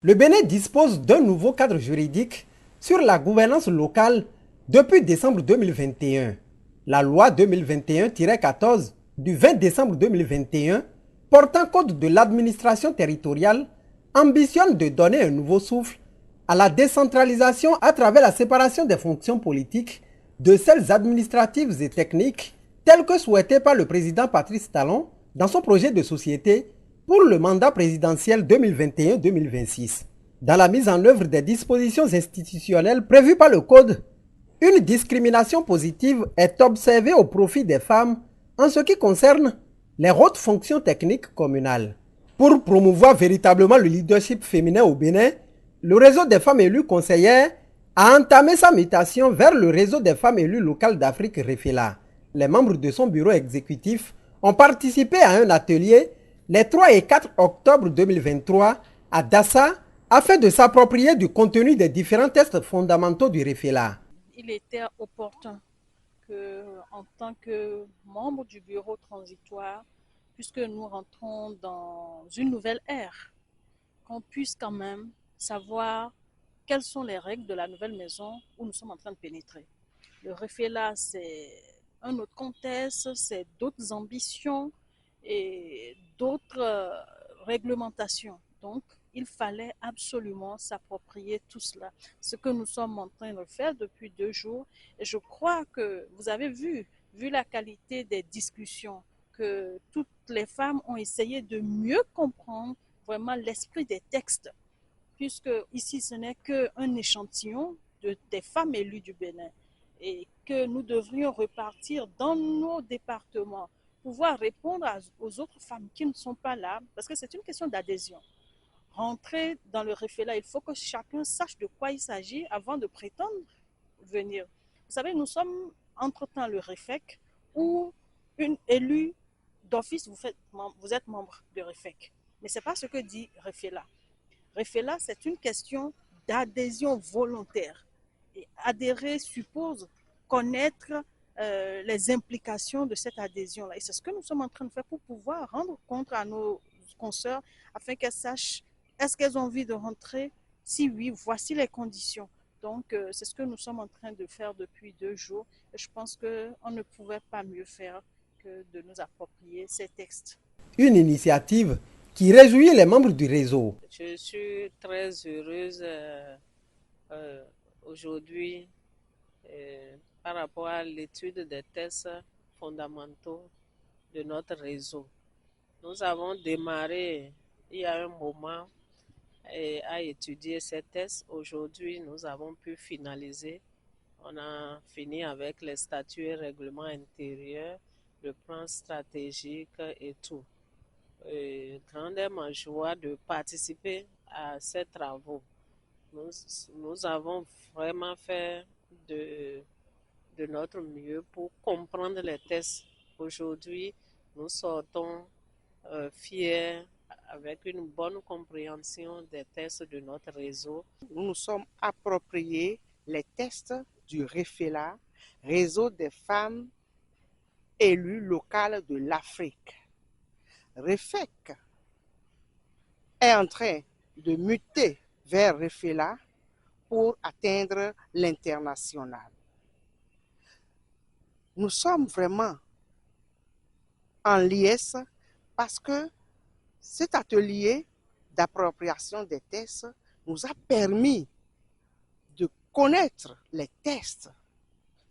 Le Bénin dispose d'un nouveau cadre juridique sur la gouvernance locale depuis décembre 2021. La loi 2021-14 du 20 décembre 2021 portant code de l'administration territoriale ambitionne de donner un nouveau souffle à la décentralisation à travers la séparation des fonctions politiques de celles administratives et techniques telles que souhaitées par le président Patrice Talon dans son projet de société pour le mandat présidentiel 2021-2026. Dans la mise en œuvre des dispositions institutionnelles prévues par le Code, une discrimination positive est observée au profit des femmes en ce qui concerne les hautes fonctions techniques communales. Pour promouvoir véritablement le leadership féminin au Bénin, le réseau des femmes élues conseillères a entamé sa mutation vers le réseau des femmes élues locales d'Afrique REFELA. Les membres de son bureau exécutif ont participé à un atelier les 3 et 4 octobre 2023 à Dassa afin de s'approprier du contenu des différents tests fondamentaux du REFELA. Il était opportun que, en tant que membre du bureau transitoire, puisque nous rentrons dans une nouvelle ère, qu'on puisse quand même savoir quelles sont les règles de la nouvelle maison où nous sommes en train de pénétrer. Le REFELA, c'est un autre contexte, c'est d'autres ambitions et d'autres réglementations. Donc, il fallait absolument s'approprier tout cela, ce que nous sommes en train de faire depuis 2 jours. Et je crois que vous avez vu la qualité des discussions, que toutes les femmes ont essayé de mieux comprendre vraiment l'esprit des textes, puisque ici ce n'est qu'un échantillon des femmes élues du Bénin et que nous devrions repartir dans nos départements, pouvoir répondre aux autres femmes qui ne sont pas là, parce que c'est une question d'adhésion. Rentrer dans le REFELA, il faut que chacun sache de quoi il s'agit avant de prétendre venir. Vous savez, nous sommes entre-temps le REFEC, où une élue d'office, vous êtes membre de REFEC. Mais ce n'est pas ce que dit REFELA. REFELA, c'est une question d'adhésion volontaire. Et adhérer suppose connaître les implications de cette adhésion-là. Et c'est ce que nous sommes en train de faire pour pouvoir rendre compte à nos consoeurs afin qu'elles sachent est-ce qu'elles ont envie de rentrer. Si oui, voici les conditions. Donc, c'est ce que nous sommes en train de faire depuis 2 jours. Et je pense qu'on ne pouvait pas mieux faire que de nous approprier ces textes. Une initiative qui réjouit les membres du réseau. Je suis très heureuse aujourd'hui par rapport à l'étude des tests fondamentaux de notre réseau. Nous avons démarré il y a un moment à étudier ces tests. Aujourd'hui, nous avons pu finaliser. On a fini avec les statuts et règlements intérieurs, le plan stratégique et tout. Grandement joie de participer à ces travaux. Nous avons vraiment fait de notre mieux pour comprendre les tests. Aujourd'hui, nous sortons fiers avec une bonne compréhension des tests de notre réseau. Nous nous sommes appropriés les tests du REFELA, Réseau des femmes élues locales de l'Afrique. REFEC est en train de muter vers REFELA pour atteindre l'international. Nous sommes vraiment en liesse parce que cet atelier d'appropriation des tests nous a permis de connaître les tests,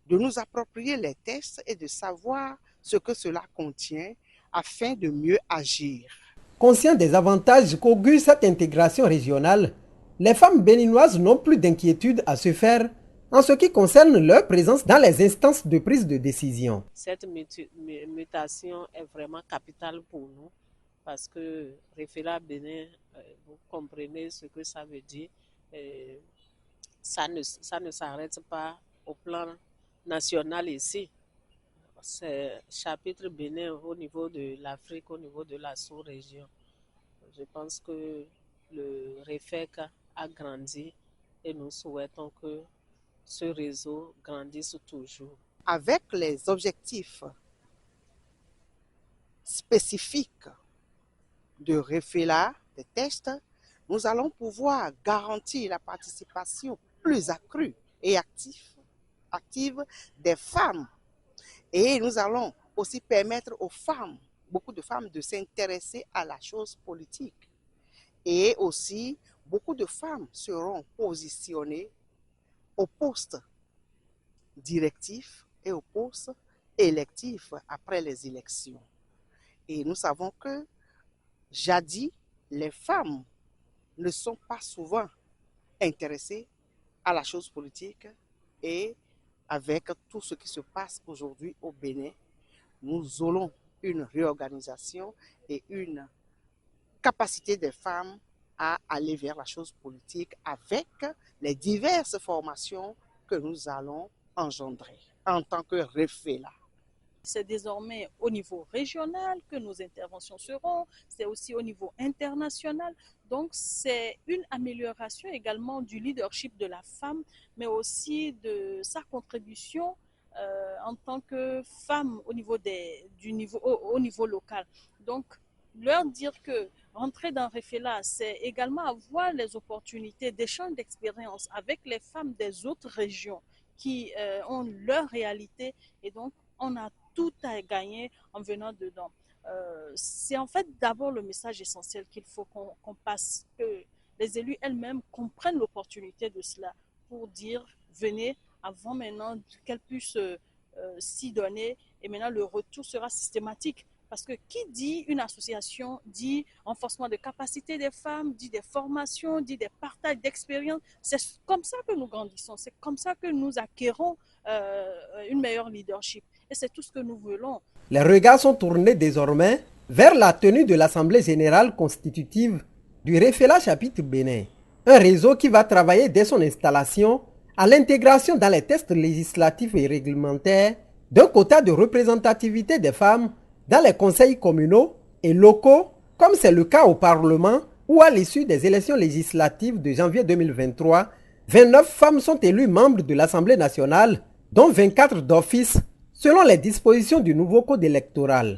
de nous approprier les tests et de savoir ce que cela contient afin de mieux agir. Conscients des avantages qu'augure cette intégration régionale, les femmes béninoises n'ont plus d'inquiétude à se faire en ce qui concerne leur présence dans les instances de prise de décision. Cette mutation est vraiment capitale pour nous parce que REFELA Bénin, vous comprenez ce que ça veut dire. Ça ne s'arrête pas au plan national ici. C'est chapitre Bénin au niveau de l'Afrique, au niveau de la sous-région. Je pense que le REFEC a grandi et nous souhaitons que ce réseau grandisse toujours. Avec les objectifs spécifiques de REFELA, des tests, nous allons pouvoir garantir la participation plus accrue et active des femmes. Et nous allons aussi permettre aux femmes, beaucoup de femmes, de s'intéresser à la chose politique. Et aussi, beaucoup de femmes seront positionnées au poste directif et au poste électif après les élections. Et nous savons que, jadis, les femmes ne sont pas souvent intéressées à la chose politique et avec tout ce qui se passe aujourd'hui au Bénin, nous aurons une réorganisation et une capacité des femmes à aller vers la chose politique avec les diverses formations que nous allons engendrer en tant que REFELA. C'est désormais au niveau régional que nos interventions seront, c'est aussi au niveau international. Donc, c'est une amélioration également du leadership de la femme, mais aussi de sa contribution en tant que femme au niveau, au niveau local. Donc, leur dire que rentrer dans REFELA, c'est également avoir les opportunités d'échange d'expérience avec les femmes des autres régions qui ont leur réalité et donc on a tout à gagner en venant dedans. C'est en fait d'abord le message essentiel qu'il faut qu'on passe, que les élus elles-mêmes comprennent l'opportunité de cela pour dire venez avant maintenant qu'elles puissent s'y donner et maintenant le retour sera systématique. Parce que qui dit une association, dit renforcement de capacité des femmes, dit des formations, dit des partages d'expériences. C'est comme ça que nous grandissons, c'est comme ça que nous acquérons une meilleure leadership. Et c'est tout ce que nous voulons. Les regards sont tournés désormais vers la tenue de l'Assemblée générale constitutive du REFELA chapitre Bénin. Un réseau qui va travailler dès son installation à l'intégration dans les tests législatifs et réglementaires d'un quota de représentativité des femmes dans les conseils communaux et locaux, comme c'est le cas au Parlement, où à l'issue des élections législatives de janvier 2023, 29 femmes sont élues membres de l'Assemblée nationale, dont 24 d'office, selon les dispositions du nouveau code électoral.